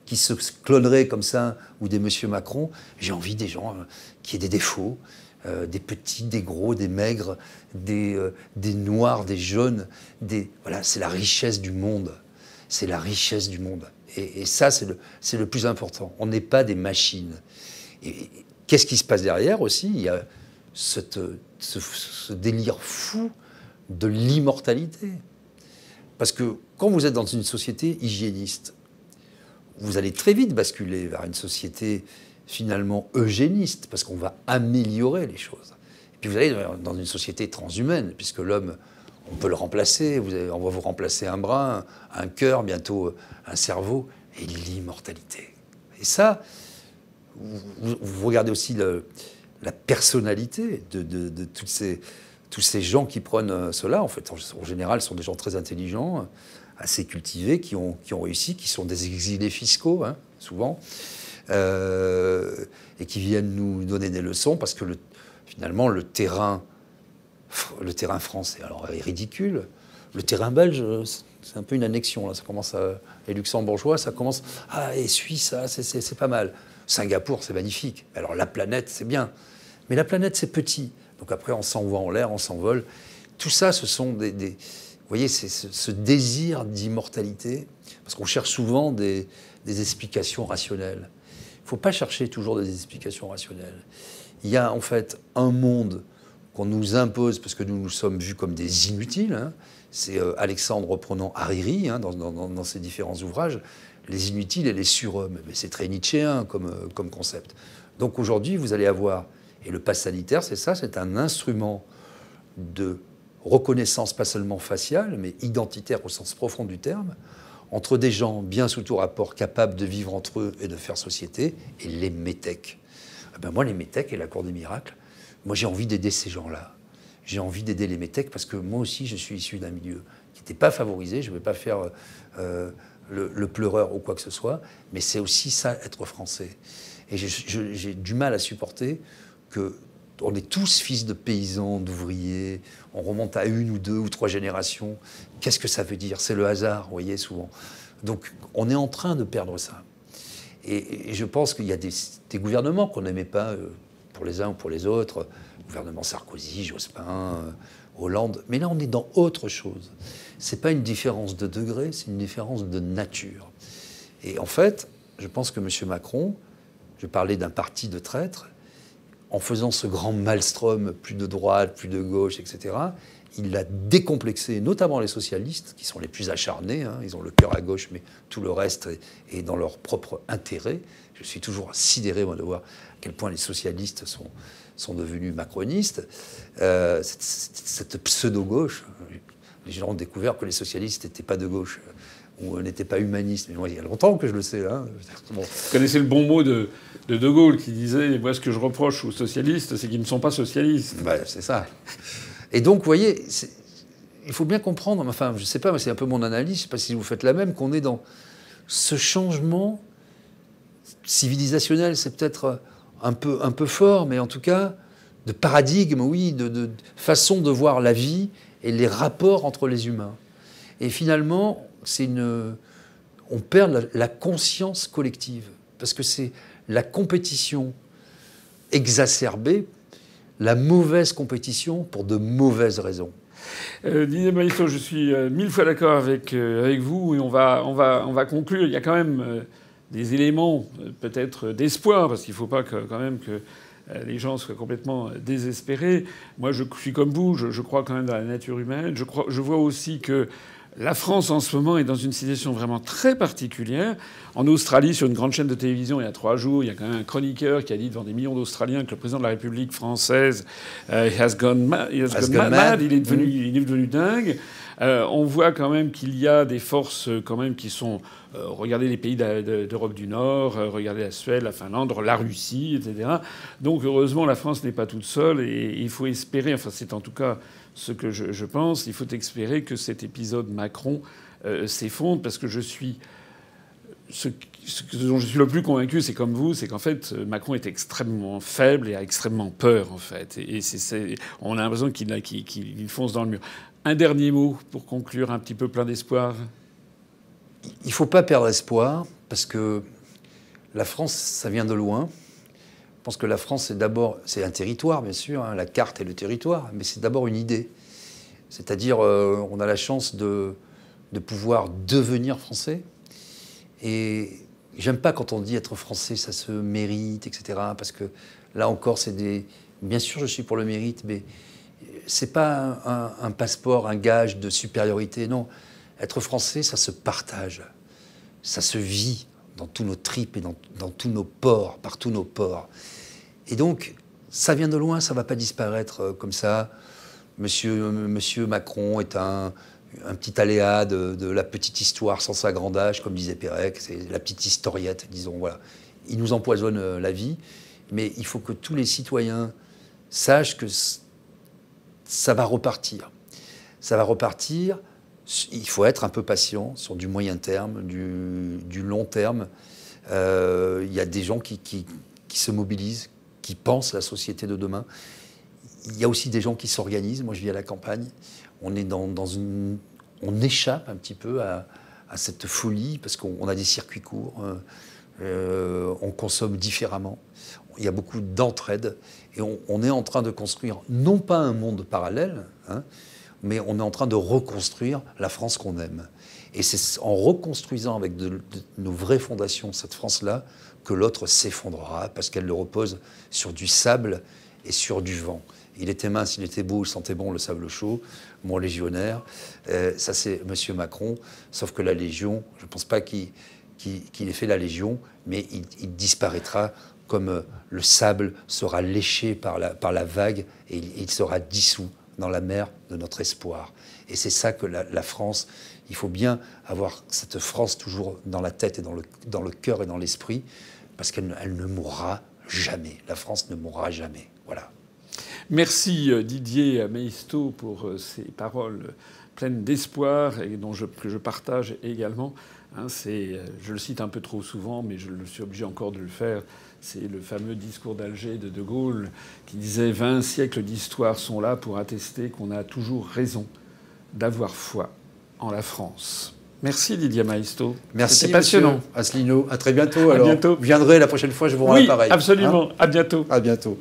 qui se cloneraient comme ça, ou des monsieur Macron. J'ai envie des gens qui aient des défauts, des petits, des gros, des maigres, des noirs, des jaunes. Voilà, c'est la richesse du monde. C'est la richesse du monde. Et ça, c'est le plus important. On n'est pas des machines. Et qu'est-ce qui se passe derrière aussi? Il y a ce délire fou de l'immortalité. Parce que quand vous êtes dans une société hygiéniste, vous allez très vite basculer vers une société finalement eugéniste, parce qu'on va améliorer les choses. Et puis vous allez dans une société transhumaine, puisque l'homme, on peut le remplacer, on va vous remplacer un bras, un cœur, bientôt un cerveau, et l'immortalité. Et ça, vous regardez aussi la personnalité de tous ces gens qui prennent cela. En fait, en général, ce sont des gens très intelligents, assez cultivés, qui ont réussi, qui sont des exilés fiscaux, hein, souvent, et qui viennent nous donner des leçons, parce que finalement, le terrain français est ridicule. Le terrain belge, c'est un peu une annexion. Là. Ça commence les luxembourgeois, ça commence... Ah, et Suisse, c'est pas mal. Singapour, c'est magnifique. Alors la planète, c'est bien. Mais la planète, c'est petit. Donc après, on s'envoie en l'air, on s'envole. Tout ça, ce sont vous voyez, c'est ce désir d'immortalité, parce qu'on cherche souvent des explications rationnelles. Il ne faut pas chercher toujours des explications rationnelles. Il y a en fait un monde qu'on nous impose, parce que nous sommes vus comme des inutiles. Hein. C'est Alexandre reprenant Hariri, hein, dans ses différents ouvrages, les inutiles et les surhommes. Mais c'est très nietzschéen comme concept. Donc aujourd'hui, vous allez avoir, et le pass sanitaire, c'est ça, c'est un instrument de reconnaissance, pas seulement faciale, mais identitaire au sens profond du terme, entre des gens bien sous tout rapport, capables de vivre entre eux et de faire société, et les métèques. Moi, les métèques et la cour des miracles, moi, j'ai envie d'aider ces gens-là. J'ai envie d'aider les métèques parce que moi aussi, je suis issu d'un milieu qui n'était pas favorisé. Je ne vais pas faire le pleureur ou quoi que ce soit, mais c'est aussi ça, être français. Et j'ai du mal à supporter qu'on est tous fils de paysans, d'ouvriers, on remonte à 1 ou 2 ou 3 générations. Qu'est-ce que ça veut dire? C'est le hasard, vous voyez, souvent. Donc, on est en train de perdre ça. Et je pense qu'il y a des gouvernements qu'on n'aimait pas pour les uns ou pour les autres. Gouvernement Sarkozy, Jospin, Hollande. Mais là, on est dans autre chose. Ce n'est pas une différence de degré, c'est une différence de nature. Et en fait, je pense que M. Macron, je parlais d'un parti de traîtres, en faisant ce grand maelstrom, plus de droite, plus de gauche, etc., il a décomplexé, notamment les socialistes, qui sont les plus acharnés, hein, ils ont le cœur à gauche, mais tout le reste est dans leur propre intérêt. Je suis toujours sidéré, moi, de voir à quel point les socialistes sont devenus macronistes. Cette pseudo-gauche, les gens ont découvert que les socialistes n'étaient pas de gauche, ou n'étaient pas humanistes. Mais moi, il y a longtemps que je le sais. Hein. Bon. Vous connaissez le bon mot de Gaulle qui disait « Moi, ce que je reproche aux socialistes, c'est qu'ils ne sont pas socialistes. » C'est ça. Et donc, vous voyez, il faut bien comprendre, enfin, je ne sais pas, mais c'est un peu mon analyse, je ne sais pas si vous faites la même, qu'on est dans ce changement civilisationnel, c'est peut-être un peu fort, mais en tout cas, de paradigme, oui, de façon de voir la vie et les rapports entre les humains. Et finalement, on perd la conscience collective, parce que c'est la compétition exacerbée, la mauvaise compétition pour de mauvaises raisons. Didier Maisto, je suis 1000 fois d'accord avec vous, et on va conclure. Il y a quand même des éléments peut-être d'espoir, parce qu'il ne faut pas quand même que les gens soient complètement désespérés. Moi, je suis comme vous, je crois quand même dans la nature humaine. Je vois aussi que la France, en ce moment, est dans une situation vraiment très particulière. En Australie, sur une grande chaîne de télévision, il y a 3 jours, il y a quand même un chroniqueur qui a dit devant des millions d'Australiens que le président de la République française has gone mad. Il est devenu dingue. On voit quand même qu'il y a des forces quand même qui sont... regardez les pays d'Europe du Nord, regardez la Suède, la Finlande, la Russie, etc. Donc heureusement, la France n'est pas toute seule et il faut espérer, enfin c'est en tout cas ce que je pense, il faut espérer que cet épisode Macron s'effondre, parce que ce dont je suis le plus convaincu, c'est comme vous, c'est qu'en fait Macron est extrêmement faible et a extrêmement peur en fait. Et on a l'impression qu'il fonce dans le mur. Un dernier mot pour conclure, un petit peu plein d'espoir. Il ne faut pas perdre espoir, parce que la France, ça vient de loin. Je pense que la France, c'est un territoire, bien sûr, hein, la carte est le territoire, mais c'est d'abord une idée. C'est-à-dire, on a la chance de pouvoir devenir français. Et j'aime pas quand on dit être français, ça se mérite, etc. Parce que là encore, c'est des Bien sûr, je suis pour le mérite, mais c'est pas un passeport, un gage de supériorité. Non, être français, ça se partage, ça se vit dans tous nos tripes et dans tous nos pores, par tous nos pores. Et donc, ça vient de loin, ça ne va pas disparaître comme ça. Monsieur Macron est un petit aléa de la petite histoire sans sa grande âge, comme disait Pérec, c'est la petite historiette, disons, voilà. Il nous empoisonne la vie, mais il faut que tous les citoyens sachent que ça va repartir. Ça va repartir, il faut être un peu patient sur du moyen terme, du long terme. Il y a des gens qui se mobilisent, qui pensent la société de demain. Il y a aussi des gens qui s'organisent. Moi, je vis à la campagne. On est on échappe un petit peu à cette folie parce qu'on a des circuits courts. On consomme différemment. Il y a beaucoup d'entraide. Et on est en train de construire, non pas un monde parallèle, hein, mais on est en train de reconstruire la France qu'on aime. Et c'est en reconstruisant avec nos vraies fondations cette France-là que l'autre s'effondrera parce qu'elle repose sur du sable et sur du vent. Il était mince, il était beau, il sentait bon le sable chaud, mon légionnaire. Ça, c'est M. Macron, sauf que la Légion, je ne pense pas qu'il ait fait la Légion, mais il disparaîtra comme le sable sera léché par la vague et il sera dissous dans la mer de notre espoir. Et c'est ça que la France, il faut bien avoir cette France toujours dans la tête et dans le cœur et dans l'esprit, parce qu'elle ne mourra jamais. La France ne mourra jamais. Voilà. Merci Didier Maisto pour ces paroles pleines d'espoir et que je partage également. Hein, je le cite un peu trop souvent, mais je suis obligé encore de le faire. C'est le fameux discours d'Alger de De Gaulle qui disait « 20 siècles d'histoire sont là pour attester qu'on a toujours raison d'avoir foi en la France ». Merci Didier Maisto. Merci. C'était passionnant. Asselineau. À très bientôt. À alors. bientôt. Vous viendrez la prochaine fois, je vous rends oui, l'appareil. Absolument. Hein, à bientôt. À bientôt.